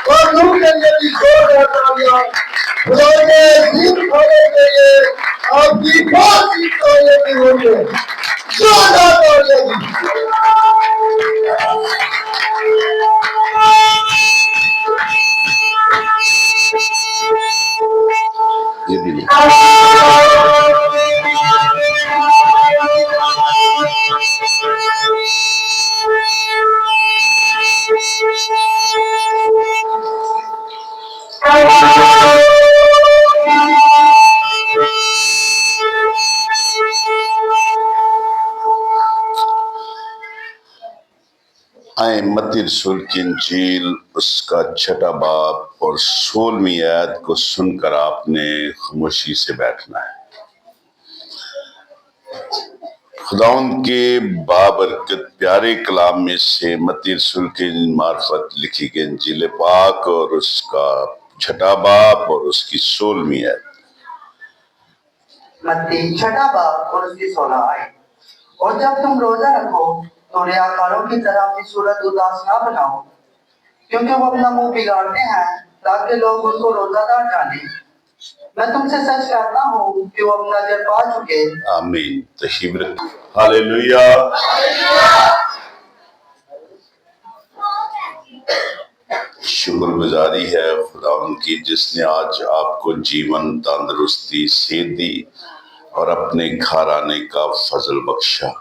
اور نور کے لیے بھی زوردار تالیاں خدا کے دین کھانے کے لیے آپ کی بات کی تالیاں بھی ہوئی ہے زوردار تالیاں آئیں متی رسول کی انجیل اس کا 6 باب اور 16ویں آیت کو سن کر آپ نے خاموشی سے بیٹھنا ہے۔ خداوند کے بابرکت پیارے کلام میں سے متی رسول کی معرفت لکھی گئی انجیل پاک اور اس کا 6 باب اور اس کی 16ویں آیت۔ متی 6 باب اور اس کی 16 آیت۔ اور جب تم روزہ رکھو تو ریاکاروں کی طرح اپنی صورت اداس نہ بناؤ، کیونکہ وہ اپنا منہ بگاڑتے ہیں تاکہ لوگ ان کو روزہ دار جانیں۔ میں تم سے سچ کہتا ہوں کہ وہ اپنا اجر پا چکے۔ آمین۔ تشریف رکھیں۔ ہاللیلویہ۔ شکر گزاری ہے خداوند کی جس نے آج آپ کو جیون، تندرستی، صحت دی اور اپنے گھر آنے کا فضل بخشا۔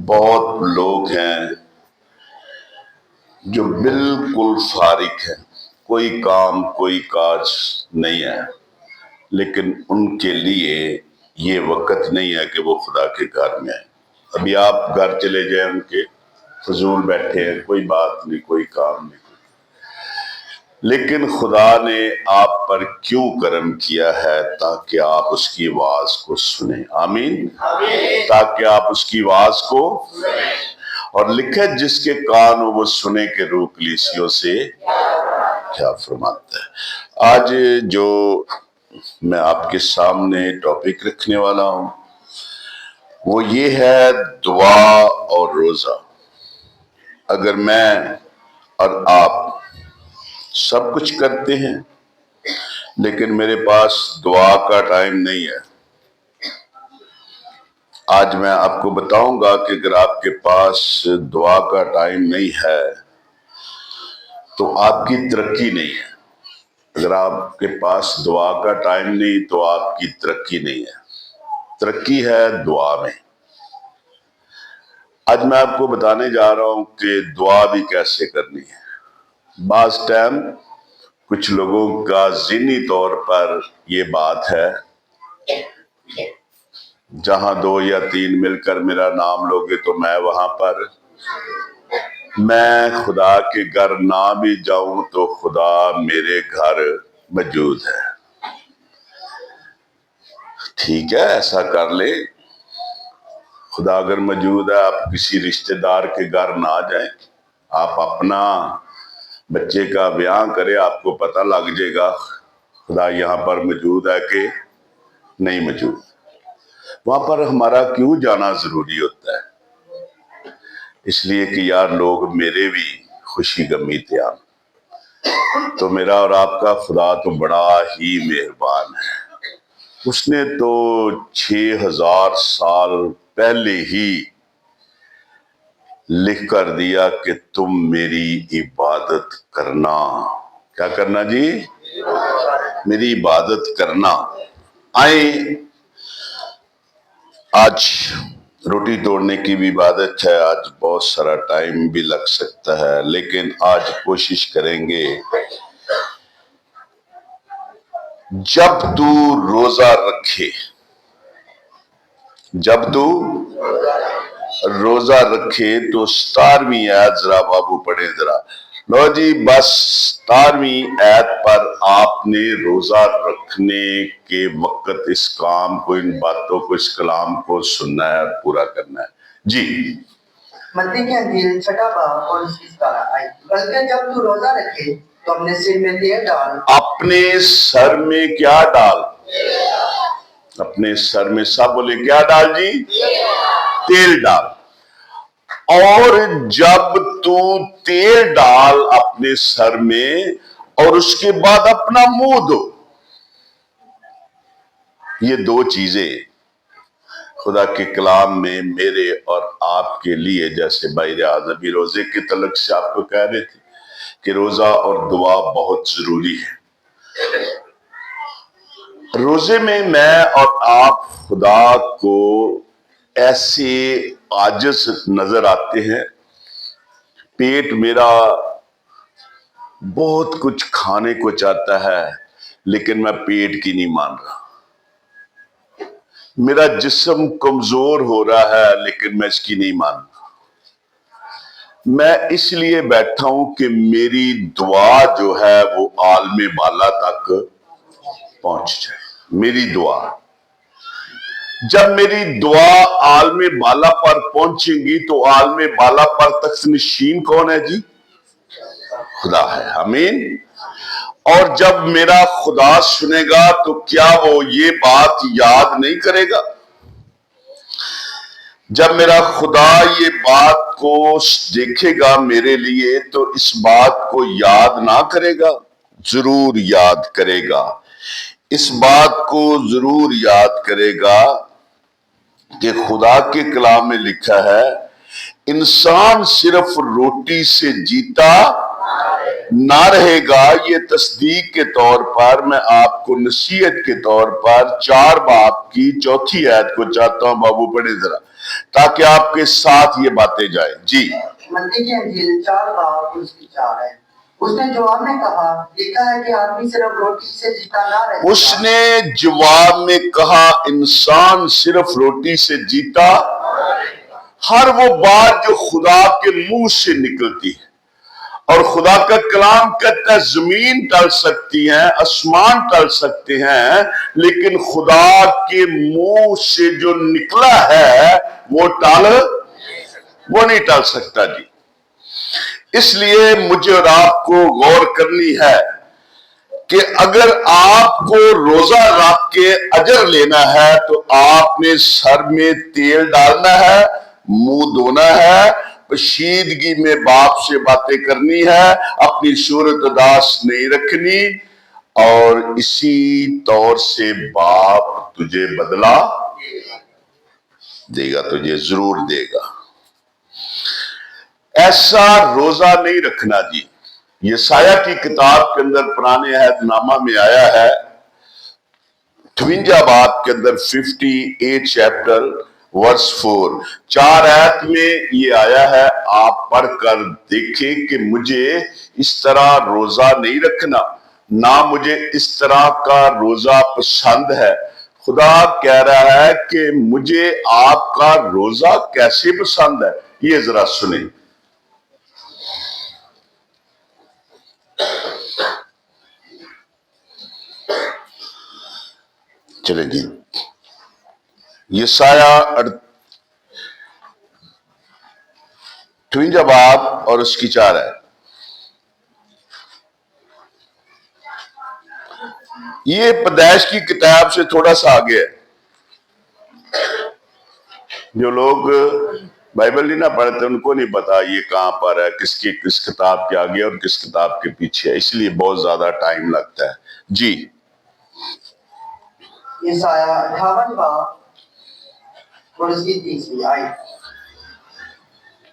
بہت لوگ ہیں جو بالکل فارغ ہیں، کوئی کام کوئی کاج نہیں ہے، لیکن ان کے لیے یہ وقت نہیں ہے کہ وہ خدا کے گھر میں آئیں۔ ابھی آپ گھر چلے جائیں ان کے، فضول بیٹھے ہیں، کوئی بات نہیں، کوئی کام نہیں، لیکن خدا نے آپ پر کیوں کرم کیا ہے تاکہ آپ اس کی آواز کو سنیں۔ آمین۔ تاکہ آپ اس کی آواز کو سنیں۔ اور لکھے جس کے کان ہو وہ سنے کہ روح کلیسیوں سے کیا فرماتا ہے۔ آج جو میں آپ کے سامنے ٹاپک رکھنے والا ہوں وہ یہ ہے دعا اور روزہ۔ اگر میں اور آپ سب کچھ کرتے ہیں لیکن میرے پاس دعا کا ٹائم نہیں ہے، آج میں آپ کو بتاؤں گا کہ اگر آپ کے پاس دعا کا ٹائم نہیں ہے تو آپ کی ترقی نہیں ہے۔ اگر آپ کے پاس دعا کا ٹائم نہیں تو آپ کی ترقی نہیں ہے۔ ترقی ہے دعا میں۔ آج میں آپ کو بتانے جا رہا ہوں کہ دعا بھی کیسے کرنی ہے۔ بعض ٹائم کچھ لوگوں کا ذہنی طور پر یہ بات ہے، جہاں 2 یا 3 مل کر میرا نام لوگے تو میں وہاں پر، میں خدا کے گھر نہ بھی جاؤں تو خدا میرے گھر موجود ہے۔ ٹھیک ہے، ایسا کر لے۔ خدا اگر موجود ہے، آپ کسی رشتہ دار کے گھر نہ جائیں، آپ اپنا بچے کا بیاہ کرے، آپ کو پتہ لگ جائے گا خدا یہاں پر موجود ہے کہ نہیں موجود۔ وہاں پر ہمارا کیوں جانا ضروری ہوتا ہے؟ اس لیے کہ یار لوگ میرے بھی خوشی غمی تھے۔ تو میرا اور آپ کا خدا تو بڑا ہی مہربان ہے۔ اس نے تو 6000 سال پہلے ہی لکھ کر دیا کہ تم میری عبادت کرنا۔ کیا کرنا جی؟ میری عبادت کرنا۔ آئیں، آج روٹی توڑنے کی بھی عبادت ہے، آج بہت سارا ٹائم بھی لگ سکتا ہے، لیکن آج کوشش کریں گے جب تو روزہ رکھے، جب تو روزہ رکھے تو 17ویں آیت ذرا بابو پڑھیں ذرا۔ لو جی بس 17ویں آیت پر آپ نے روزہ رکھنے کے وقت اس کام کو، ان باتوں کو، اس کلام کو سننا ہے اور پورا کرنا ہے۔ جی متی کی انجیل 6 باب اور اس کی 17 آیت۔ بلکہ جب تو روزہ رکھے تو اپنے سر میں تیل ڈال۔ اپنے سر میں کیا ڈال؟ اپنے سر میں، سب بولے کیا ڈال جی؟ تیل ڈال۔ اور جب تو تیل ڈال اپنے سر میں اور اس کے بعد اپنا منہ دھو. یہ دو چیزیں خدا کے کلام میں میرے اور آپ کے لیے، جیسے بھائی ریاض ابھی روزے کے تعلق سے آپ کو کہہ رہے تھے کہ روزہ اور دعا بہت ضروری ہے. روزے میں اور آپ خدا کو ایسے عاجز نظر آتے ہیں. پیٹ میرا بہت کچھ کھانے کو چاہتا ہے لیکن میں پیٹ کی نہیں مان رہا. میرا جسم کمزور ہو رہا ہے لیکن میں اس کی نہیں مان رہا. میں اس لیے بیٹھا ہوں کہ میری دعا جو ہے وہ عالم بالا تک پہنچ جائے. میری دعا، جب میری دعا عالم بالا پر پہنچے گی تو عالم بالا پر تخت نشین کون ہے جی؟ خدا ہے. آمین. اور جب میرا خدا سنے گا تو کیا وہ یہ بات یاد نہیں کرے گا؟ جب میرا خدا یہ بات کو دیکھے گا میرے لیے تو اس بات کو یاد نہ کرے گا؟ ضرور یاد کرے گا. اس بات کو ضرور یاد کرے گا کہ خدا کے کلام میں لکھا ہے انسان صرف روٹی سے جیتا نہ رہے گا. یہ تصدیق کے طور پر میں آپ کو نصیحت کے طور پر 4 باب کی 4 آیت کو چاہتا ہوں بابو پڑھے ذرا تاکہ آپ کے ساتھ یہ باتیں جائیں. جی متی کی انجیل 4 باب اس کی 4 ہے. اس نے جواب میں کہا، لکھا ہے کہ آدمی صرف روٹی سے جیتا نہ رہے گا. اس نے جواب میں کہا انسان صرف روٹی سے جیتا. ہر وہ بات جو خدا کے منہ سے نکلتی ہے، اور خدا کا کلام کہتا ہے زمین ٹل سکتی ہیں، آسمان ٹل سکتے ہیں، لیکن خدا کے منہ سے جو نکلا ہے وہ نہیں ٹل سکتا جی. اس لیے مجھے اور آپ کو غور کرنی ہے کہ اگر آپ کو روزہ رکھ کے اجر لینا ہے تو آپ نے سر میں تیل ڈالنا ہے، منہ دھونا ہے، پشیدگی میں باپ سے باتیں کرنی ہے، اپنی صورت اداس نہیں رکھنی، اور اسی طور سے باپ تجھے بدلا دے گا. تجھے ضرور دے گا. ایسا روزہ نہیں رکھنا جی. یسایہ کی کتاب کے اندر پرانے عہد نامہ میں آیا ہے 52 باب کے اندر 58 چیپٹر ورس 4 4 آیت میں یہ آیا ہے. آپ پڑھ کر دیکھیں کہ مجھے اس طرح روزہ نہیں رکھنا، نہ مجھے اس طرح کا روزہ پسند ہے. خدا کہہ رہا ہے کہ مجھے آپ کا روزہ کیسے پسند ہے. یہ ذرا سنیں. چلے جی یسایہ 52 باب اور اس کی 4 ہے. یہ پیدائش کی کتاب سے تھوڑا سا آگے ہے. جو لوگ بائبل نہیں نہ پڑھتے ان کو نہیں پتا یہ کہاں پر ہے، کس کتاب کے آگے اور کس کتاب کے پیچھے ہے، اس لیے بہت زیادہ ٹائم لگتا ہے. جی یسایہ 58 باب اور اس کی 30 آیت.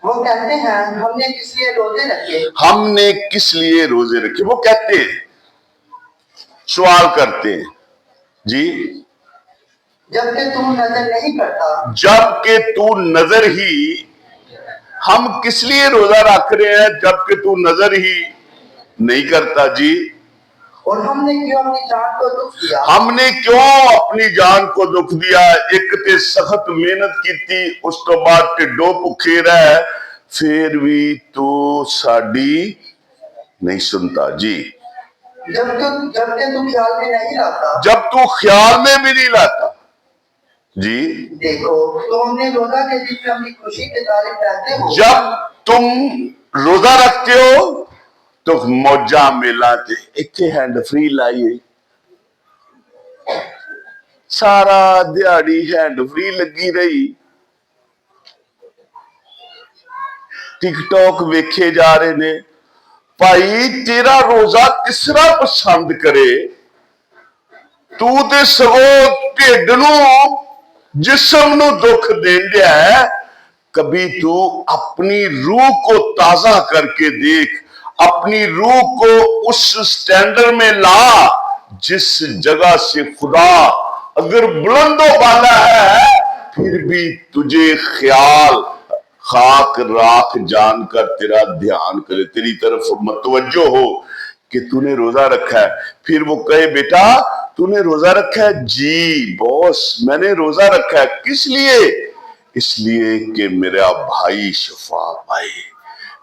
وہ کہتے ہیں ہم نے کس لیے روزے رکھے؟ ہم نے کس لیے روزے رکھے؟ وہ کہتے ہیں، سوال کرتے ہیں. جی جبکہ تو نظر نہیں کرتا. جبکہ تو نظر ہی، ہم کس لیے روزہ رکھ رہے ہیں جبکہ تو نظر ہی نہیں کرتا. جی اور ہم نے کیوں اپنی جان کو دکھ دیا؟ ہم نے کیوں اپنی جان کو دکھ دیا؟ ایک تے سخت محنت کی تھی، اس تو بعد ٹڈو بھکھے رہے، پھر بھی تو ساڈی نہیں سنتا. جی جبکہ تو خیال میں نہیں لاتا. جب تو خیال میں بھی نہیں لاتا. جی دیکھو تم نے روزہ کے دن میں اپنی خوشی کے تعلق رہتے ہو. جب تم روزہ رکھتے ہو تو موجہ ملاتے. ایک ہینڈ فری لائیے، سارا دیہڑی ہینڈ فری لگی رہی. टिकटॉक वेखे जा रहे ने। भाई तेरा रोजा किसरा पसंद करे? तू ते सगों ढिड नूं जिस्म नूं दुख देंदे है। कभी तू अपनी रूह को ताजा करके देख, अपनी रूह को उस स्टैंडर्ड में ला जिस जगह से खुदा अगर बुलंदो वाला है फिर भी तुझे ख्याल खाक राख जानकर तेरा ध्यान करे, तेरी तरफ मतवज्जो हो कि तूने रोजा रखा है। फिर वो कहे बेटा तूने रोजा रखा है? जी बॉस मैंने रोजा रखा है। किस लिए? इसलिए कि मेरा भाई शफा पाए,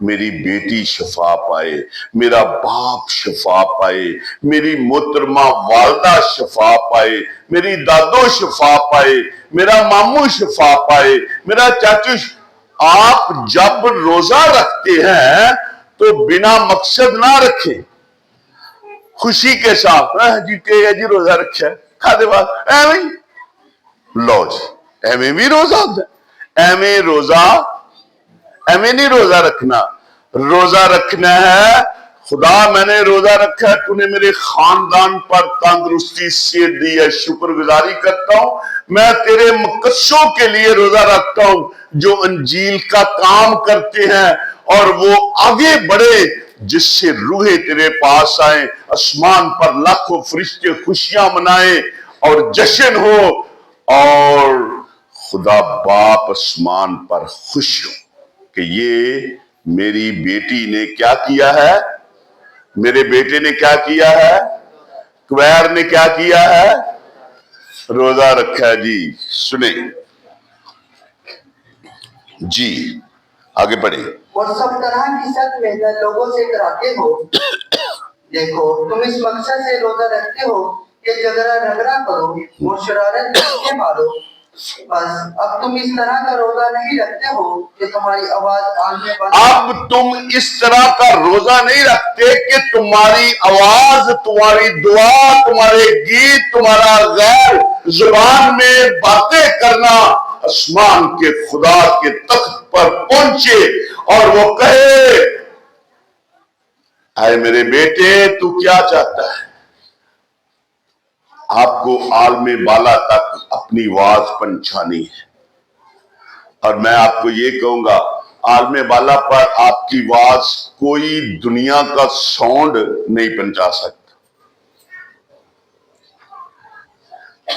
मेरी बेटी शफा पाए, मेरा बाप शफा पाए, मेरी मोहतरमा वालदा शफा पाए, मेरी दादो शफा पाए, मेरा मामू शफा पाए, मेरा चाचू। आप जब रोजा रखते हैं तो बिना मकसद ना रखें, खुशी के साथ जी जी रोजा रखा है खादे बाद एवं लो जी एवं भी रोजा होता है। एवं रोजा एवं नहीं रोजा रखना। रोजा रखना है खुदा मैंने रोजा रखा है, तूने मेरे खानदान पर तंदुरुस्ती से दी है, शुक्रगुजारी करता हूं। मैं तेरे मुकद्दसों के लिए रोजा रखता हूं जो अंजील का काम करते हैं और वो आगे बढ़े जिससे रूहें तेरे पास आए, आसमान पर लाखों फरिश्ते खुशियां मनाए और जश्न हो और खुदा बाप आसमान पर खुश हो कि ये मेरी बेटी ने क्या किया है, मेरे बेटे ने क्या किया है, कुवैर ने क्या किया है, रोजा रखा है। जी सुने जी आगे बढ़े। और सब तरह की सख्त मेहनत लोगों से कराते हो। देखो तुम इस मकसद से रोजा रखते हो कि झगड़ा रगड़ा करो और शरारत करके मारो। बस अब तुम इस तरह का रोजा नहीं रखते हो कि तुम्हारी आवाज आने पर। अब तुम इस तरह का रोजा नहीं रखते कि तुम्हारी आवाज, तुम्हारी दुआ, तुम्हारे गीत, तुम्हारा गैर जुबान में बातें करना आसमान के खुदा के तख्त पर पहुंचे और वो कहे आए मेरे बेटे तू क्या चाहता है? आपको आलमे बाला तक अपनी आवाज पहुंचानी है और मैं आपको ये कहूंगा आलमे बाला पर आपकी आवाज कोई दुनिया का साउंड नहीं पहुंचा सकता,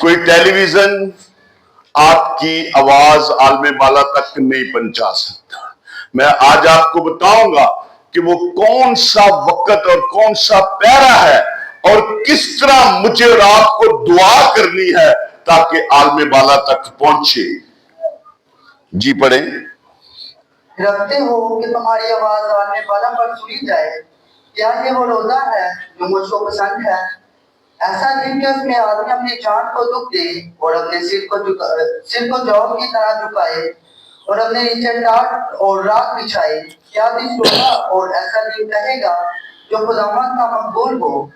कोई टेलीविजन आपकी आवाज आलमे बाला तक नहीं पहुंचा सकता। मैं आज आपको बताऊंगा कि वो कौन सा वक्त और कौन सा पैरा है और किस तरह मुझे और आपको दुआ करनी है ताकि आलमे बाला तक पहुंचे। जी पढ़े। रखते हो कि तुम्हारी आवाज आलमे बाला पर सुनी जाए। क्या ये वो रोजा है जो मुझको पसंद है? ऐसा दिन कि उसमें आदमी अपनी जान को दुख दे और अपने सिर को जौ की तरह झुकाए और अपने नीचे टाट और राख बिछाए। क्या दिन रोजा और ऐसा दिन कहेगा जो खुदावंद का मकबूल हो?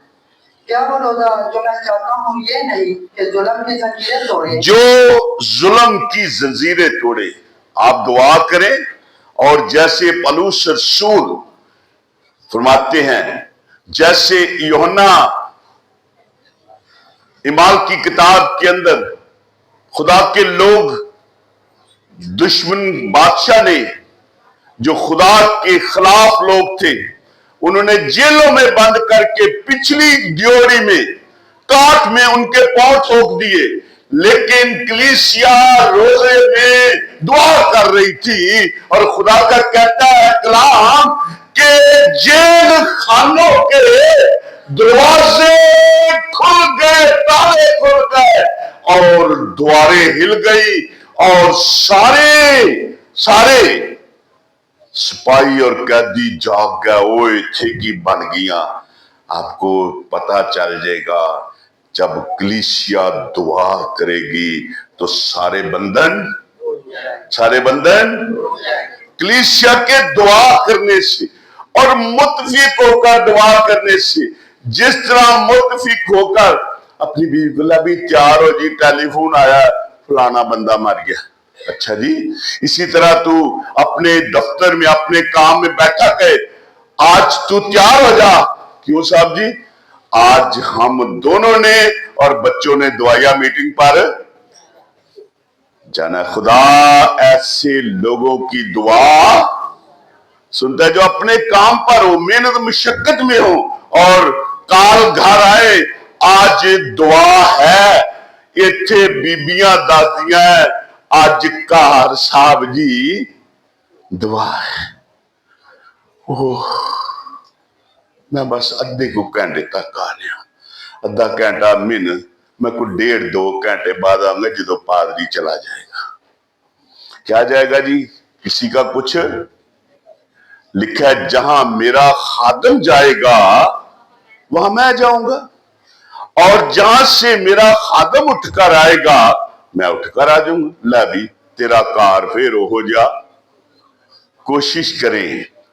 क्या वो रोजा जो मैं चाहता हूँ ये नहीं कि जुल्म की जंजीरें तोड़े, जो जुल्म की जंजीरें तोड़े। आप दुआ करें और जैसे पौलुस रसूल फरमाते हैं, जैसे यूहन्ना इमाल की किताब के अंदर खुदा के लोग दुश्मन बादशाह ने जो खुदा के खिलाफ लोग थे उन्होंने जेलों में बंद करके पिछली ड्योरी में काट में उनके पांव ठोक दिए, लेकिन कलीसिया रोजे में दुआ कर रही थी और खुदा का कहता है कलाम के जेल खानों के दरवाजे खुल गए, ताले खुल गए और द्वारें हिल गई और सारे सिपाही और कैदी जाग गए। ओए थे की बन गया। आपको पता चल जाएगा जब कलीसिया दुआ करेगी तो सारे बंधन कलीसिया के दुआ करने से और मुत्तफिक होकर दुआ करने से। जिस तरह मुत्तफिक होकर अपनी बीवी भी तैयार हो जी, टेलीफोन आया फलाना बंदा मर गया, اچھا جی، اسی طرح تو اپنے دفتر میں اپنے کام میں بیٹھا کہ آج تو تیار ہو جا. کیوں صاحب جی؟ آج ہم دونوں نے اور بچوں نے دعائیا میٹنگ پر جانا. خدا ایسے لوگوں کی دعا سنتا ہے جو اپنے کام پر ہو، محنت مشقت میں ہو اور کال گھر آئے. آج دعا ہے، ایتھے بیبیاں دادیاں ہیں، آج کار صاحب جی دعا ہے. میں بس ادھے کو گھنٹے تک آ رہا، ادھا گھنٹہ میں کوئی 1.5-2 گھنٹے بعد آؤں گا جدو پادری چلا جائے گا. کیا جائے گا جی؟ کسی کا کچھ لکھا ہے جہاں میرا خادم جائے گا وہاں میں جاؤں گا، اور جہاں سے میرا خادم اٹھ کر آئے گا میں اٹھ کر آ جاؤں گا. لے بھی تیرا کار پھر ہو جا.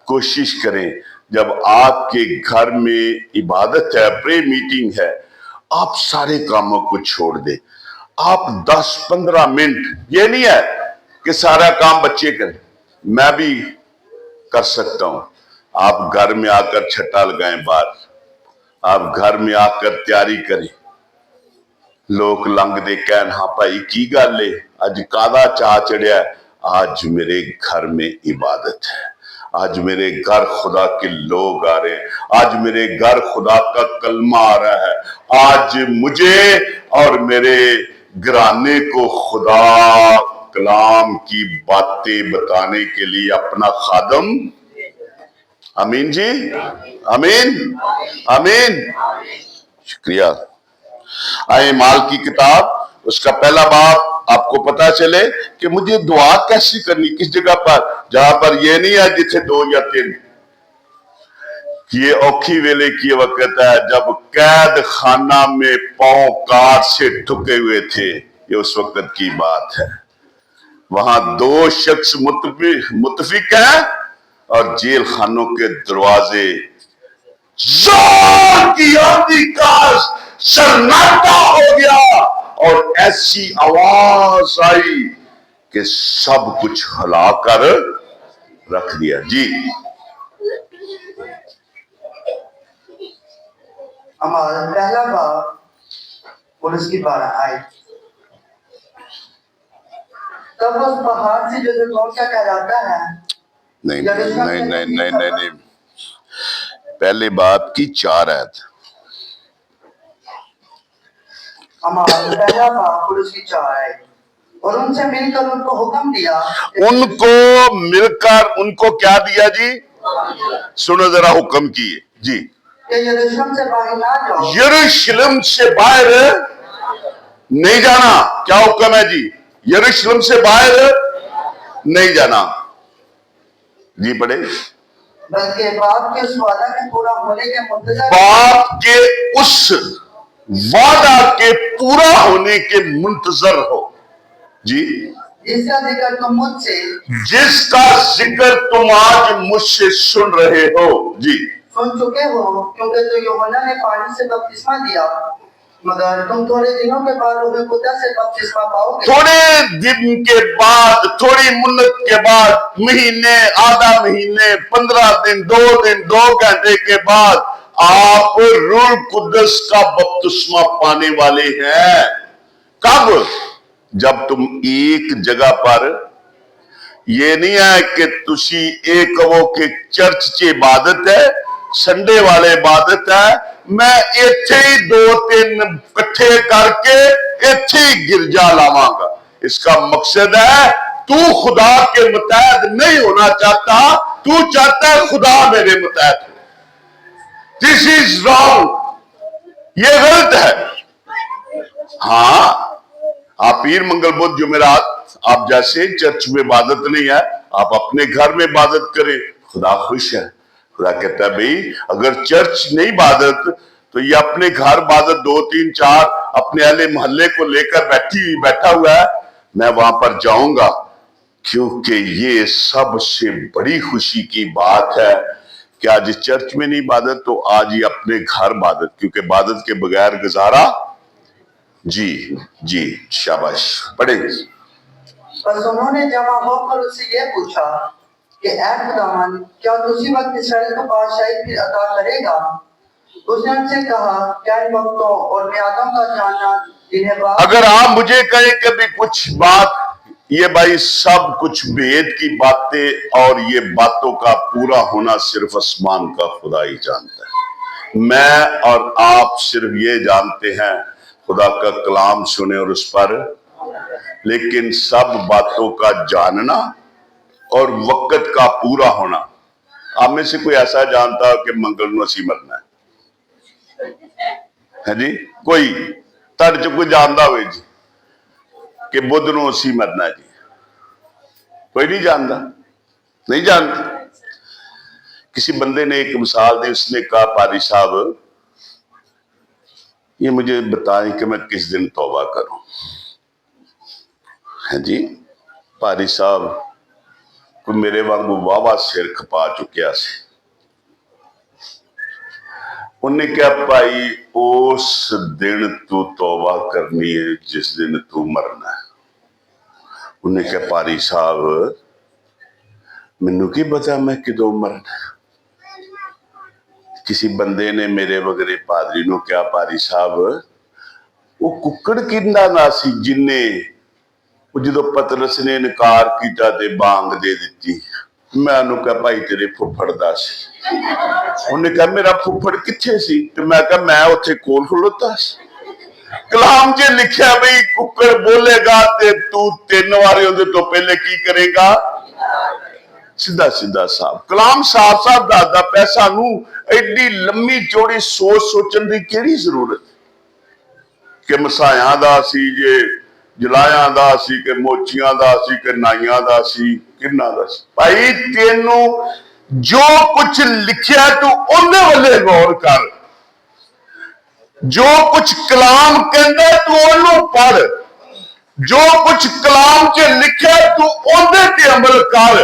کوشش کریں جب آپ کے گھر میں عبادت ہے، پرے میٹنگ ہے، آپ سارے کاموں کو چھوڑ دیں. آپ 10-15 منٹ، یہ نہیں ہے کہ سارا کام بچے کریں، میں بھی کر سکتا ہوں. آپ گھر میں آ کر چھٹا لگائیں باہر، آپ گھر میں آ کر تیاری کریں. لوگ لنگ دے کہن ہاں بھائی کی گل ہے اج کادا چاہ چڑھیا ہے. آج میرے گھر میں عبادت ہے، آج میرے گھر خدا کے لوگ آ رہے ہیں، آج میرے گھر خدا کا کلمہ آ رہا ہے. آج مجھے اور میرے گھرانے کو خدا کلام کی باتیں بتانے کے لیے اپنا خادم. امین جی، امین امین. شکریہ. آئے مال کی کتاب، اس کا پہلا باب آپ کو پتا چلے کہ مجھے دعا کیسی کرنی. کس جگہ پر؟ جہاں پر یہ نہیں ہے جتھے 2 یا 3. یہ اوکھی ویلے کی وقت ہے جب قید خانہ میں پاؤں کار سے ٹھکے ہوئے تھے. یہ اس وقت کی بات ہے. وہاں 2 شخص متفق ہیں اور جیل خانوں کے دروازے زور کی آندھی کا سناٹا ہو گیا اور ایسی آواز آئی کہ سب کچھ ہلا کر رکھ دیا. جی ہمارا پہلا باب پولیس کی 12 آئے. تب اس پہاڑ سے جو کیا کہلاتا ہے. نہیں. پہلے باب کی 4 آیت. ہمارا پہلا باب پولیس کی 4 آئے. اور ان سے مل کر ان کو حکم دیا. ان کو مل کر ان کو کیا دیا جی؟ سنو ذرا حکم کیے جی. کہ یروشلم سے باہر نہ جاؤ. یروشلم سے باہر نہیں جانا. کیا حکم ہے جی؟ یروشلم سے باہر نہیں جانا. جی پڑھے. بلکہ باپ کے اس وعدہ کے پورا ہونے کے منتظر. باپ کے اس وعدہ کے پورا ہونے کے منتظر ہو. جی. جس کا ذکر تم مجھ سے. جس کا ذکر تم آج مجھ سے سن رہے ہو. جی. سن چکے ہو کیونکہ تو یوحنا نے پانی سے بپتسمہ دیا، مگر تم تھوڑے دنوں کے بعد روح القدس سے بپتسمہ پاؤ گے. تھوڑے دن کے بعد، تھوڑی مدت کے بعد، مہینے، آدھا مہینے، 15 دن، 2 دن، 2 گھنٹے کے بعد آپ روح القدس کا بپتسمہ پانے والے ہیں. کب؟ جب تم ایک جگہ پر، یہ نہیں ہے کہ تسی ایک وہ کہ چرچ کی عبادت ہے، سنڈے والے عبادت ہے، میں ایتھے ہی 2-3 کٹھے کر کے ایتھے ہی گرجا لاواں گا. اس کا مقصد ہے تو خدا کے متحد نہیں ہونا چاہتا، تو چاہتا ہے خدا میرے متحد ہو. This is wrong. یہ غلط ہے. ہاں آپ پیر منگل بدھ جمعرات آپ جیسے چرچ میں عبادت نہیں ہے، آپ اپنے گھر میں عبادت کریں، خدا خوش ہے. خدا کہتا ہے بھئی اگر چرچ نہیں عبادت تو یہ اپنے گھر عبادت 2-3-4 اپنے اہل محلے کو لے کر بیٹھا ہوا ہے. میں وہاں پر جاؤں گا کیونکہ یہ سب سے بڑی خوشی کی بات ہے کہ آج چرچ میں نہیں عبادت تو آج ہی اپنے گھر عبادت، کیونکہ عبادت کے بغیر گزارا. جی شاباش. پڑھیں. बस उन्होंने जमा होकर उससे ये पूछा कि ऐ खुदावन, क्या तू उसी वक्त इसराइल को बादशाही फिर अता करेगा? उसने उनसे कहा, क्या इन वक्तों और मियादों का जानना जिन्हें अगर आप मुझे कहें कभी कुछ बात, ये भाई सब कुछ भेद की बातें और ये बातों का पूरा होना सिर्फ आसमान का खुदा ही जानता है। मैं और आप सिर्फ ये जानते हैं खुदा का कलाम सुने और उस पर, लेकिन सब बातों का जानना और वक्त का पूरा होना, आप में से कोई ऐसा जानता हो कि मंगल नूं असीं मरना है जी? कोई तुहाडे च कोई जानता हो जी कि बुध नूं असीं मरना जी? कोई नहीं जानता, नहीं जानता। किसी बंदे ने एक मिसाल दी, उसने कहा पारी साहब ये मुझे बताएं कि मैं किस दिन तौबा करूं। है जी? पारी साहब कोई मेरे वांगू वावा सिर खपा चुकिया से, उन्हें क्या भाई उस दिन तू तौबा करनी है जिस दिन तू मरना है। उन्हें क्या पारी साहब मैनू की पता मैं किदों मरना। किसी बंदे ने मेरे वगैरह पादरी नूं क्या पारी साहब वो कुकड़ किंदा ना सी जिन्ने जो पतरस ने इनकार किया ते बांग दे दी। मैं उन्होंने कहा भाई तेरे फुफड़ दा सी। उन्हें कहा मेरा फुफड़ किथे सी? तो मैं कहा मैं उत्थे कोल खलोता सी। कलाम च लिखा बई कुकड़ बोलेगा ते तू 3 वारी उहदे तो पहले की करेगा? सीधा सीधा साफ कलाम साफ साफ दसदा पिया सानू। एडी लंबी चौड़ी सोच सोचण दी केड़ी जरूरत कि मसाया दा सी जे जलाया दा सी कि मोचियां दा सी कि नाइयां दा सी किन्ना दा सी। भाई तेनू जो कुछ लिखिया तू उहदे वल्ले गौर कर, जो कुछ कलाम कहंदा तू ओनू पढ़, जो कुछ कलाम च लिखिया तू उहदे ते अमल कर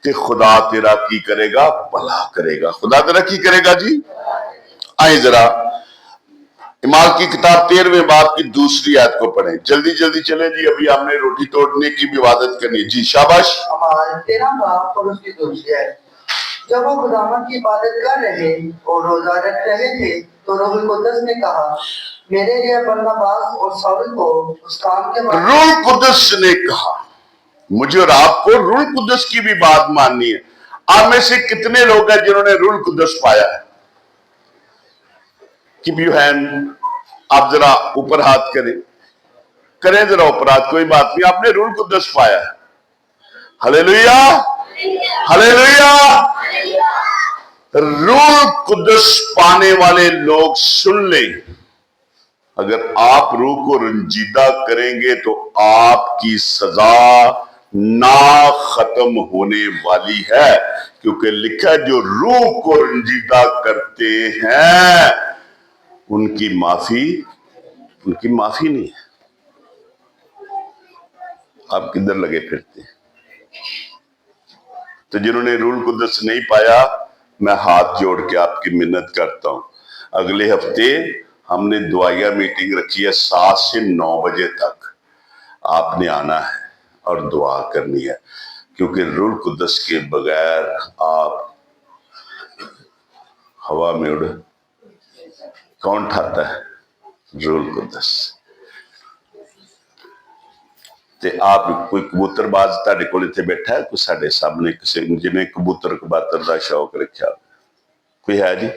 ते खुदा तेरा की करेगा? भला करेगा। खुदा तेरा की करेगा जी? आए जरा इमाल की किताब 13वें बाब की दूसरी आयत को पढ़ें। जल्दी जल्दी चले जी, अभी हमने रोटी तोड़ने की भी इबादत करनी जी। शाबाश। इमाल 13 बाब और उसकी दूसरी आयत। जब वो खुदावंद की इबादत कर रहे और रोजा रख रहे थे तो रूहुल कुद्दस ने कहा, मेरे लिए बरनबास और शाऊल को उस काम के रूहुल कुद्दस ने कहा, मुझे और आपको रूहुल कुद्दस की भी बात माननी है। आप में से कितने लोग हैं जिन्होंने रूहुल कुद्दस पाया है? कीप योर हैंड, आप जरा ऊपर हाथ करें, करें जरा ऊपर हाथ, कोई बात नहीं, आपने रूहुल कुद्दस पाया है। Hallelujah hallelujah. रूहुल कुद्दस पाने वाले लोग सुन लें, अगर आप रूह को रंजीदा करेंगे तो आपकी सजा ना खत्म होने वाली है, क्योंकि लिखा जो रूह को रंजीदा करते हैं उनकी माफी नहीं है। आप किधर लगे फिरते हैं? तो जिन्होंने रूहुल कुद्दस नहीं पाया, मैं हाथ जोड़ के आपकी मिन्नत करता हूं, अगले हफ्ते हमने दुआया मीटिंग रखी है 7 से 9 बजे तक। आपने आना है और दुआ करनी है, क्योंकि रूहुल कुद्दस के बगैर आप हवा में उड़, कौन ठाता है? रूहुल कुद्दस। ते आप कोई कबूतरबाज तुहाडे कोल इत्थे बैठा है? कोई साडे सामने किसी जिन्हें कबूतर कबातर का शौक रखा कोई है जी?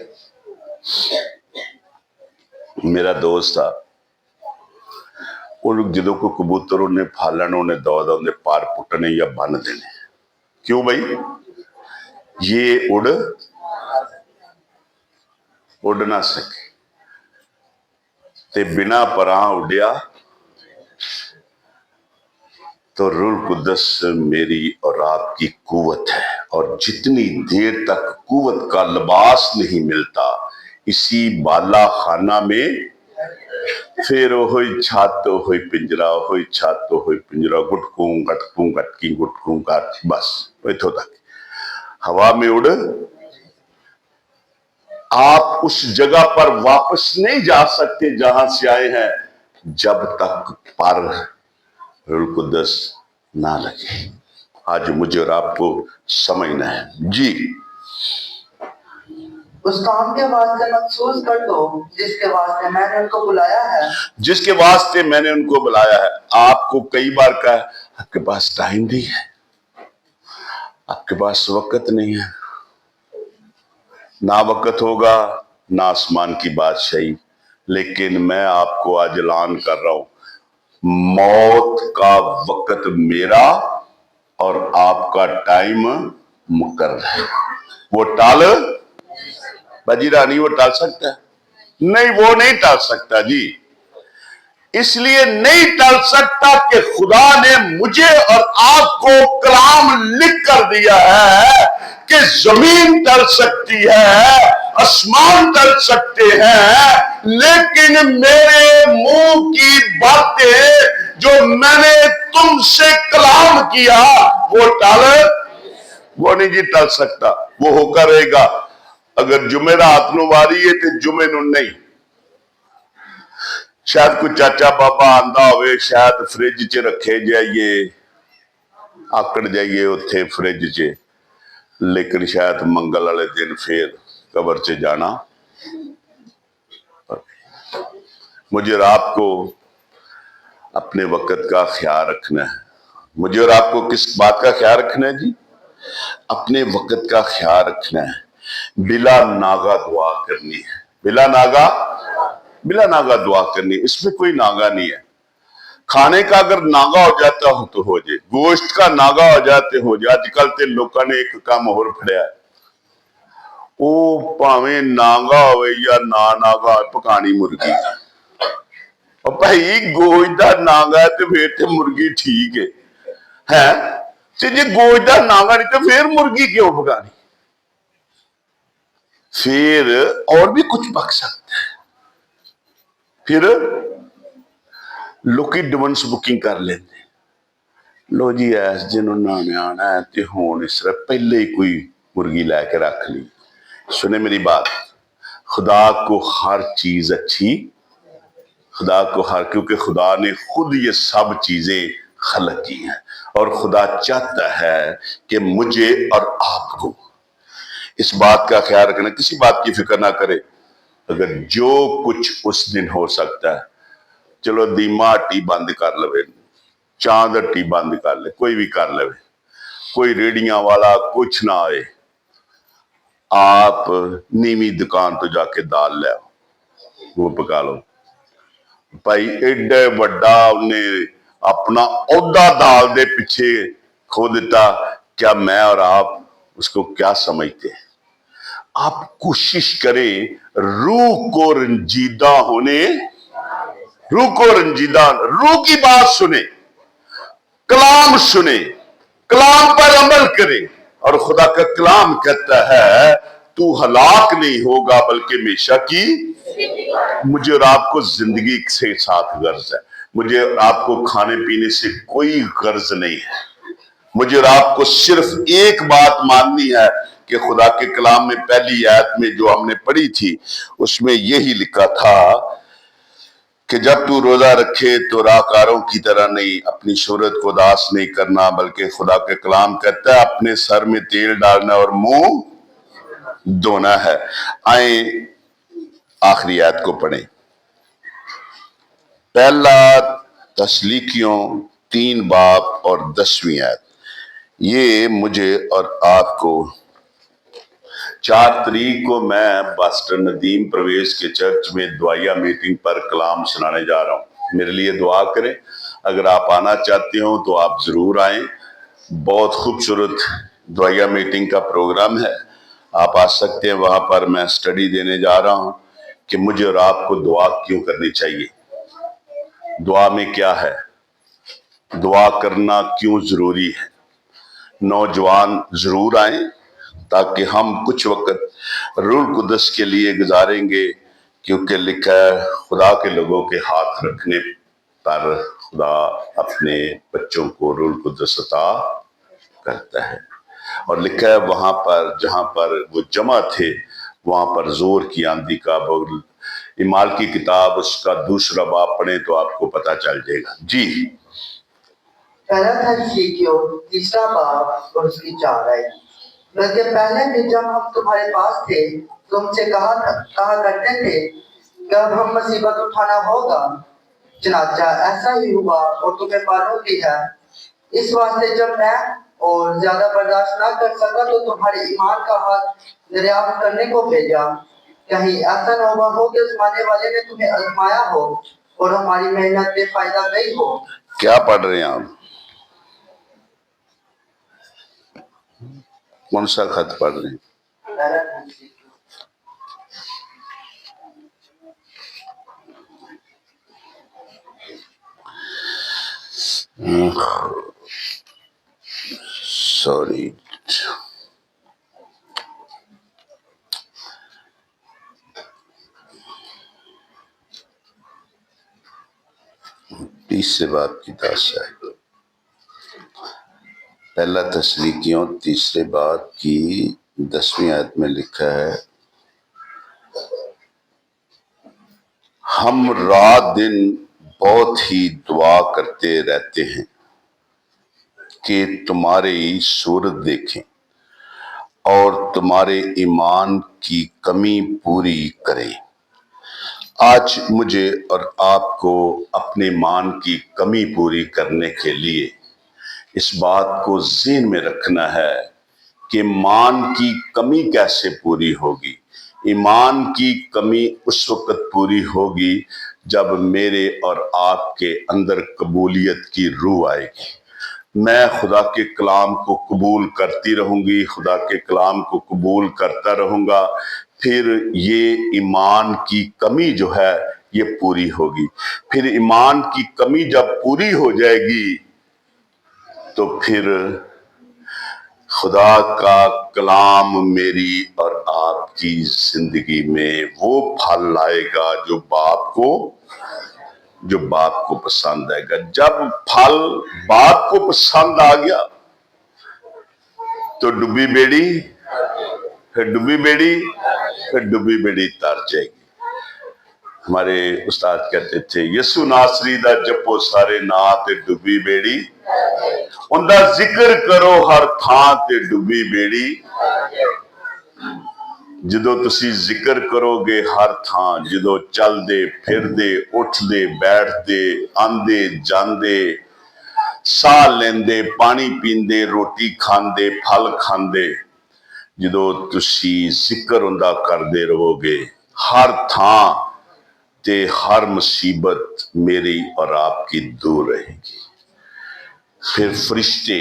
मेरा दोस्त आ, जो कोई कबूतर उन्हें फालन उन्हें दौड़ उन्हें पार पुटने या बन देने। क्यों भाई? ये उड़ ना सके ते बिना परां उड़िया तो रूहुल कुद्दस मेरी और आपकी कुव्वत है, और जितनी देर तक कुव्वत का लिबास नहीं मिलता इसी बाला खाना में फिर वही छत वही पिंजरा वही छत वही पिंजरा, गुटकू गटकू गटकी गुटकू गट, बस इथों तक हवा में उड़। आप उस जगह पर वापस नहीं जा सकते जहां से आए हैं जब तक पर रूहुल कुद्दस ना लगे। आज मुझे और आपको समझना है। जी, उस काम के वास्ते मखसूस कर दो जिसके वास्ते मैंने उनको बुलाया है। जिसके वास्ते मैंने उनको बुलाया है। आपको कई बार कहा है, आपके पास टाइम नहीं है, आपके पास वक्त नहीं है। ना वक्त होगा ना आसमान की बादशाही। लेकिन मैं आपको आज ऐलान कर रहा हूं, मौत का वक्त मेरा और आपका टाइम मुकर्रर है। वो टाल बाजी रानी वो टाल सकता है? नहीं, वो नहीं टाल सकता जी। इसलिए नहीं टल सकता कि खुदा ने मुझे और आपको कलाम लिख कर दिया है कि जमीन टल सकती है, आसमान टल सकते हैं, लेकिन मेरे मुंह की बातें जो मैंने तुमसे कलाम किया वो नहीं जी टल सकता, वो होकर रहेगा। अगर जुमेरात नु वारी है तो जुमे नु नहीं। शायद कोई चाचा बाबा आंदा होवे, शायद फ्रिज च रखे जाइए, आकड़ जाइए उत्थे फ्रिज च, लेकिन शायद मंगल वाले दिन फिर कबर च जाना। मुझे और आपको अपने वक्त का ख्याल रखना है। मुझे और आपको किस बात का ख्याल रखना है जी? अपने वक्त का ख्याल रखना है। बिला नागा दुआ करनी है। बिला नागा दुआ करनी। इसमें कोई नागा नहीं है। खाने का अगर नागा हो जाता हो तो हो जाए, गोश्त का नागा हो जाते हो जाए। आजकल ते लोगों ने एक काम और फड़िया है, वो भावे नागा हो या ना नागा, पकानी मुर्गी। और भाई गोश्त का नागा है तो फिर तो मुर्गी ठीक है तो जे गोश्त का नागा नहीं तो फिर मुर्गी क्यों पकानी? फिर और भी कुछ पक सकता है। फिर लोग एडवांस बुकिंग कर लेते, लो जी इस दिन उन्होंने आना है तो हुण इस तरह पहले ही कोई मुर्गी लैके रख ली। सुने मेरी बात, खुदा को हर चीज अच्छी, खुदा को क्योंकि खुदा ने खुद ये सब चीजें खलक की हैं और खुदा चाहता है कि मुझे और आपको इस बात का ख्याल रखना, किसी बात की फिक्र ना करे। अगर जो कुछ उस दिन हो सकता है, चलो दीमा हट्टी बंद कर लवे, चांद हट्टी बंद कर ले, कोई भी कर ले, कोई रेडियां वाला कुछ ना आए, आप नीवी दुकान तो जाके दाल ले आओ, वो पका लो। भाई एडे बड़ा उन्हें अपना औदा दाल दे पीछे खो देता, क्या मैं और आप उसको क्या समझते हैं? आप कोशिश करें रूह को रंजीदा होने, रूह को रंजीदा, रूह की बात सुने, कलाम सुने, कलाम पर अमल करे। और खुदा का कलाम कहता है तू हलाक नहीं होगा बल्कि हमेशा की। मुझे और आपको जिंदगी से साथ गर्ज है। मुझे और आपको खाने पीने से कोई गर्ज नहीं है। मुझे और आपको सिर्फ एक बात माननी है कि खुदा के कलाम में पहली आयत में जो हमने पढ़ी थी उसमें यही लिखा था कि जब तू रोजा रखे तो राहकारों की तरह नहीं, अपनी शोहरत को दास नहीं करना, बल्कि खुदा के कलाम कहता है अपने सर में तेल डालना और मुंह धोना है। आए आखिरी आयत को पढ़ें। पहला तस्लीकियों 3 बाब और 10वीं आयत। ये मुझे और आपको 4 तारीख को मैं पास्टर नदीम प्रवेश के चर्च में दुआया मीटिंग पर कलाम सुनाने जा रहा हूँ। मेरे लिए दुआ करें। अगर आप आना चाहते हो तो आप जरूर आए। बहुत खूबसूरत दुआया मीटिंग का प्रोग्राम है, आप आ सकते हैं। वहां पर मैं स्टडी देने जा रहा हूँ कि मुझे और आपको दुआ क्यों करनी चाहिए, दुआ में क्या है, दुआ करना क्यों जरूरी है। नौजवान जरूर आए ताकि हम कुछ वक्त रूह कुदस के लिए गुजारेंगे, क्योंकि लिखा है खुदा के लोगों के हाथ रखने पर खुदा अपने बच्चों को रूह कुदस अता करता है। और लिखा है वहां पर जहां पर वो जमा थे वहां पर जोर की आंधी का बोल। इमाल की किताब उसका 2 बाब पढ़े तो आपको पता चल जाएगा। जी, پہلا تھسلونیکیوں تیسرا باب اور اس کی 4 آیت۔ بلکہ پہلے بھی جب ہم تمہارے پاس تھے تم سے کہا کرتے تھے کہ اب ہم مصیبت اٹھانا ہوگا، چنانچہ ایسا ہی ہوا اور تمہیں معلوم بھی ہے۔ اس واسطے جب میں اور زیادہ برداشت نہ کر سکا تو تمہارے ایمان کا حال دریافت کرنے کو بھیجا، کہیں ایسا نہ ہوا ہو کہ زمانے والے نے تمہیں آزمایا ہو اور ہماری محنت بے فائدہ گئی ہو۔ کیا پڑھ رہے ہیں آپ؟ کون سا خط پڑھ رہے ہیں؟ سوری، تیسرے باب کی 10 آیت، پہلا تسلیکیوں تیسرے باب کی 10ویں آیت میں لکھا ہے، ہم رات دن بہت ہی دعا کرتے رہتے ہیں کہ تمہاری صورت دیکھیں اور تمہارے ایمان کی کمی پوری کریں۔ آج مجھے اور آپ کو اپنے ایمان کی کمی پوری کرنے کے لیے اس بات کو ذہن میں رکھنا ہے کہ ایمان کی کمی کیسے پوری ہوگی۔ ایمان کی کمی اس وقت پوری ہوگی جب میرے اور آپ کے اندر قبولیت کی روح آئے گی۔ میں خدا کے کلام کو قبول کرتی رہوں گی، خدا کے کلام کو قبول کرتا رہوں گا، پھر یہ ایمان کی کمی جو ہے یہ پوری ہوگی۔ پھر ایمان کی کمی جب پوری ہو جائے گی تو پھر خدا کا کلام میری اور آپ کی زندگی میں وہ پھل لائے گا جو باپ کو پسند آئے گا۔ جب پھل باپ کو پسند آ گیا تو ڈوبی بیڑی تر جائے گی۔ ہمارے استاد کہتے تھے، یسو ناصری دا جپو سارے نا تے ڈوبی بیڑی، ان دا ذکر کرو ہر تھان تے ڈوبی بیڑی۔ جدو تسی ذکر کرو گے ہر تھان، جدو چل دے پھر دے اٹھ دے بیٹھ دے آندے جاندے ساہ لیندے پانی پیندے روٹی کھاندے پھل کھاندے، جدو تسی ذکر اندہ کر دے رہو گے ہر تھان تے ہر مصیبت میری اور آپ کی دور رہے گی۔ پھر فرشتے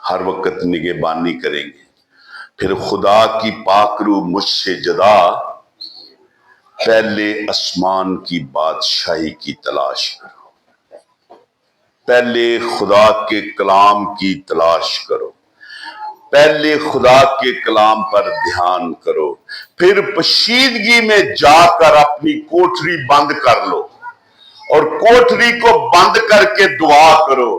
ہر وقت نگہبانی کریں گے۔ پھر خدا کی پاک روح مجھ سے جدا پہلے آسمان کی بادشاہی کی تلاش کرو، پہلے خدا کے کلام کی تلاش کرو، پہلے خدا کے کلام پر دھیان کرو، پھر پشیدگی میں جا کر اپنی کوٹری بند کر لو اور کوٹری کو بند کر کے دعا کرو۔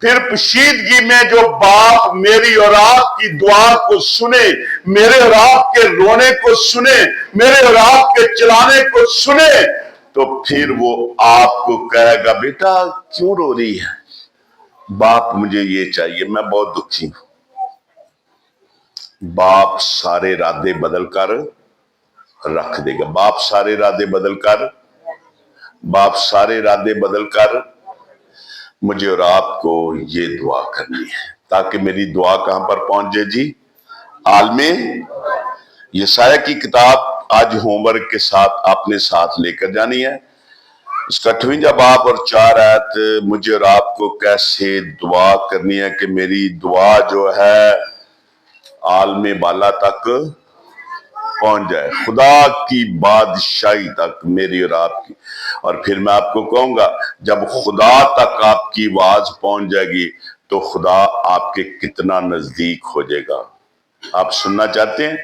پھر پشیدگی میں جو باپ میری اور آپ کی دعا کو سنے، میرے اور آپ کے رونے کو سنے، میرے اور آپ کے چلانے کو سنے، تو پھر وہ آپ کو کہے گا، بیٹا کیوں رو رہی ہے؟ باپ مجھے یہ چاہیے، میں بہت دکھی ہوں۔ باپ سارے ارادے بدل کر رکھ دے گا۔ باپ سارے ارادے بدل کر مجھے اور آپ کو یہ دعا کرنی ہے، تاکہ میری دعا کہاں پر پہنچ جائے جی؟ عالم یسایہ کی کتاب آج ہوم ورک کے ساتھ آپ نے ساتھ لے کر جانی ہے۔ اس کا 8واں باب اور 4 آیت مجھے اور آپ کو کیسے دعا کرنی ہے کہ میری دعا جو ہے عالم بالا تک پہنچ جائے، خدا کی بادشاہی تک میری اور آپ کی۔ اور پھر میں آپ کو کہوں گا، جب خدا تک آپ کی آواز پہنچ جائے گی تو خدا آپ کے کتنا نزدیک ہو جائے گا۔ آپ سننا چاہتے ہیں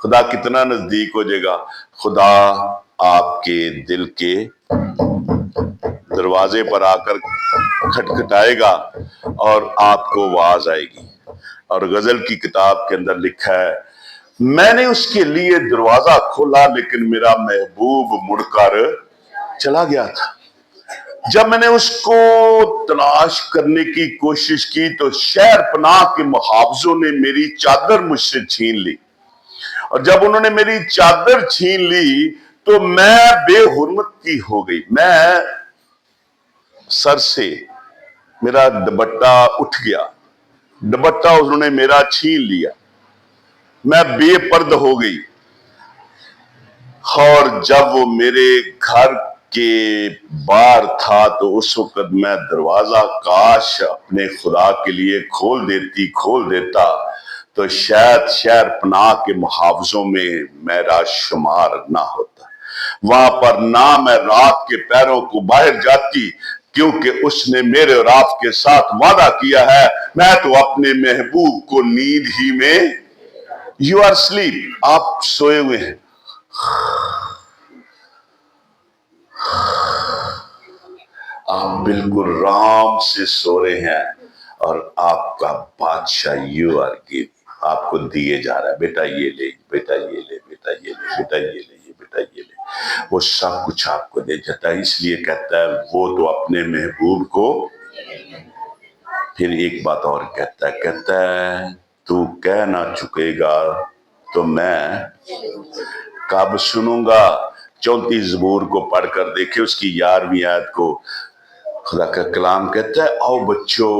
خدا کتنا نزدیک ہو جائے گا؟ خدا آپ کے دل کے دروازے پر آ کر کھٹکھٹائے گا اور آپ کو آواز آئے گی۔ اور غزل کی کتاب کے اندر لکھا ہے، میں نے اس کے لیے دروازہ کھولا لیکن میرا محبوب مڑ کر چلا گیا تھا۔ जब मैंने उसको तलाश करने की कोशिश की तो शहर पनाह के मुहावजों ने मेरी चादर मुझसे छीन ली, और जब उन्होंने मेरी चादर छीन ली तो मैं बेहुरमती हो गई। मैं सर से मेरा दुपट्टा उठ गया, दुपट्टा उन्होंने मेरा छीन लिया, मैं बेपर्द हो गई। और जब वो मेरे घर के बाहर था तो उस वक्त मैं दरवाजा काश अपने खुदा के लिए खोल देता तो शायद शहर पनाह के मुहावजों में मेरा शुमार ना होता। वहां पर ना मैं रात के पैरों को बाहर जाती, क्योंकि उसने मेरे और आपके साथ वादा किया है, मैं तो अपने महबूब को नींद ही में। यू आर स्लीप, आप सोए हुए हैं, आप बिल्कुल आराम से सो रहे हैं, और आपका बादशाह यू आर गिव आपको दिए जा रहा है, बेटा ये ले, बेटा ये ले, बेटा ये ले, बेटा ये ले, बेटा ये ले, वो सब कुछ आपको दे जाता है। इसलिए कहता है वो तो अपने महबूब को। फिर एक बात और कहता है तू कह ना चुकेगा तो मैं कब सुनूंगा। 34 ज़बूर को पढ़कर देखे, उसकी 11वीं आयत को खुदा का कलाम कहता है आओ बच्चों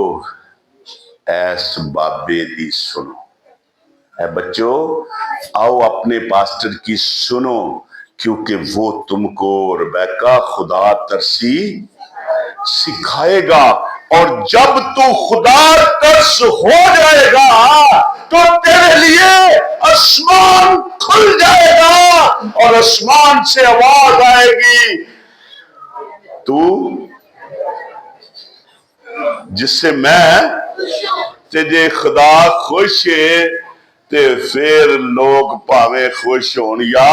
ऐस बाबे दी सुनो, ऐ बच्चों आओ अपने पास्टर की सुनो, क्योंकि वो तुमको रबैका खुदा तरसी सिखाएगा, और जब तू खुदा तरस हो जाएगा तो तेरे लिए आसमान खुल जाएगा, और आसमान से आवाज आएगी तू जिससे मैं तेजे खुदा खुश है, ते फिर लोग भावे खुश होन या।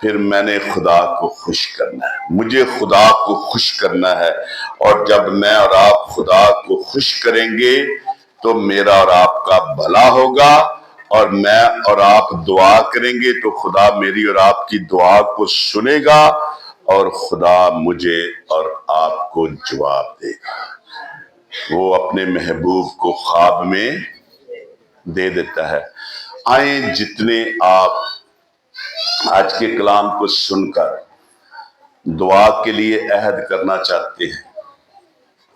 फिर मैंने खुदा को खुश करना है, मुझे खुदा को खुश करना है, और जब मैं और आप खुदा को खुश करेंगे तो मेरा और आपका भला होगा, और मैं और आप दुआ करेंगे तो खुदा मेरी और आपकी दुआ को सुनेगा, और खुदा मुझे और आपको जवाब देगा। वो अपने महबूब को ख्वाब में दे देता है। आए जितने आप आज के कलाम को सुनकर दुआ के लिए अहद करना चाहते हैं,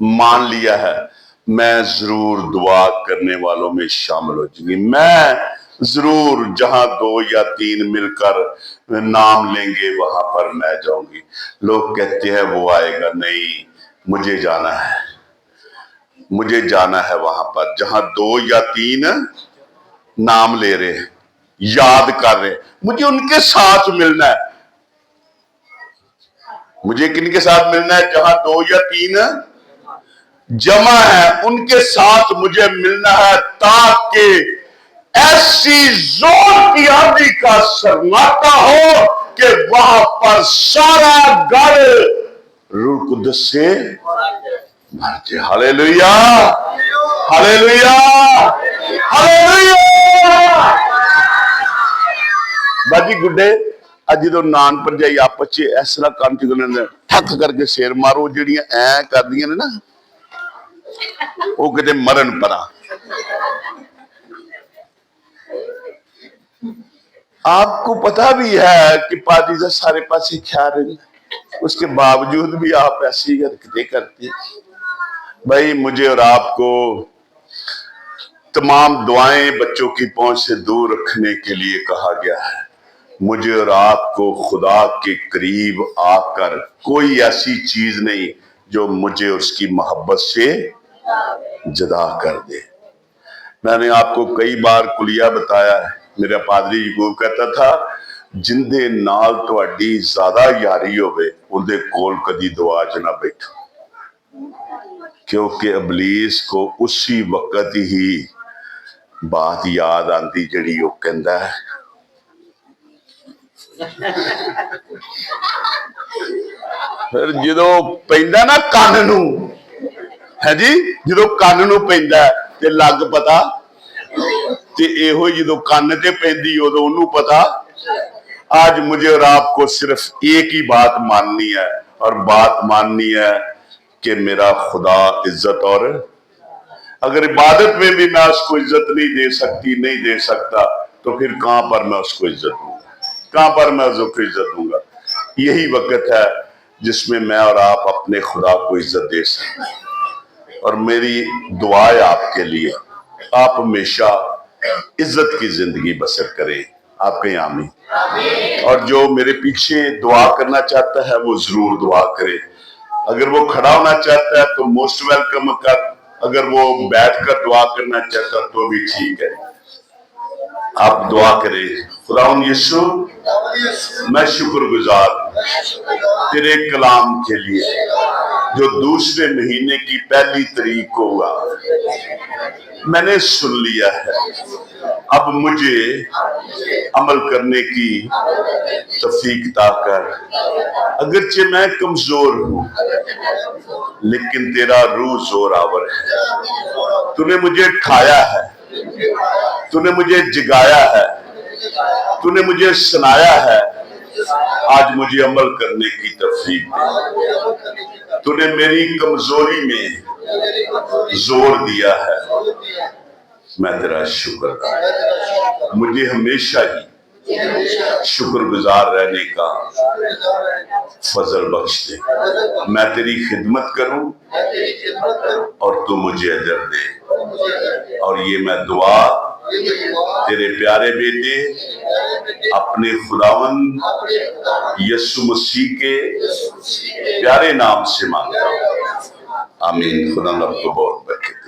मान लिया है मैं जरूर दुआ करने वालों में शामिल हो जाऊंगी, मैं जरूर जहां 2 या 3 मिलकर नाम लेंगे वहां पर मैं जाऊंगी। लोग कहते हैं वो आएगा, नहीं, मुझे जाना है, मुझे जाना है वहां पर जहां 2 या 3 नाम ले रहे हैं, याद कर रहे हैं, मुझे उनके साथ मिलना है। मुझे किनके साथ मिलना है? जहां 2 या 3 जमा है उनके साथ मुझे मिलना है, ताकि ऐसी जोर की आंधी का सन्नाटा हो कि वहां पर सारा घर रूह कुद्दस से भर जाए। Hallelujah, hallelujah, hallelujah. बाजी गुड्डे अज जो नान भरजाई आपस इस तरह काम च ठक करके सिर मारो, जिहड़ियां ऐ करदियां ने ना वो किते मरन परा। आपको पता भी है कि पार्टी का सारे पासे ख्याल है, उसके बावजूद भी आप ऐसी हरकतें करते हैं। भाई मुझे और आपको तमाम दुआएं बच्चों की पहुंच से दूर रखने के लिए कहा गया है। मुझे और आपको खुदा के करीब आकर कोई ऐसी चीज नहीं जो मुझे उसकी मोहब्बत से जुदा कर दे। मैंने आपको कई बार कुलिया बताया है, मेरा पादरी यकूब कहता था जिंदे नाल तुहाडी ज्यादा यारी होवे उनदे कोल कदी दुआ च ना बैठो, क्योंकि इबलीस को उसी वक्त ही बात याद आती जिहड़ी वो कहंदा है फिर जदों पैंदा ना कंन नूं, है जी, जदों कंन नूं पैंदा ते लग पता, ते इहो जदों कंन ते पैंदी उदों उहनूं पता। आज मुझे और आपको सिर्फ एक ही बात माननी है, اور بات ماننی ہے کہ میرا خدا عزت اور اگر عبادت میں بھی میں اس کو عزت نہیں دے سکتا تو پھر کہاں پر میں اس کو عزت دوں گا، کہاں پر میں اس کو عزت دوں گا؟ یہی وقت ہے جس میں میں اور آپ اپنے خدا کو عزت دے سکتے ہیں، اور میری دعا ہے آپ کے لیے، آپ ہمیشہ عزت کی زندگی بسر کریں۔ آپ کہیں آمین۔ اور جو میرے پیچھے دعا کرنا چاہتا ہے وہ ضرور دعا کرے، اگر وہ کھڑا ہونا چاہتا ہے تو موسٹ ویلکم کر، اگر وہ بیٹھ کر دعا کرنا چاہتا تو بھی ٹھیک ہے۔ آپ دعا کریں۔ خداوند یسوع، میں شکر گزار تیرے کلام کے لیے جو دوسرے مہینے کی 1 تاریخ کو ہوا، میں نے سن لیا ہے، اب مجھے عمل کرنے کی توفیق عطا کر۔ اگرچہ میں کمزور ہوں لیکن تیرا روح زور آور ہے، تو نے مجھے اٹھایا ہے، تو نے مجھے جگایا ہے، تو نے مجھے سنایا ہے، آج مجھے عمل کرنے کی توفیق دے۔ تو نے میری کمزوری میں زور دیا ہے، میں تیرا شکر گزار، مجھے ہمیشہ ہی شکر گزار رہنے کا فضل بخش دے۔ میں تیری خدمت کروں اور تو مجھے اجر دے، اور یہ میں دعا تیرے پیارے بیٹے اپنے خداوند یسوع مسیح کے پیارے نام سے مانگتا ہوں، آمین۔ خدا آپ کو بہت برکت۔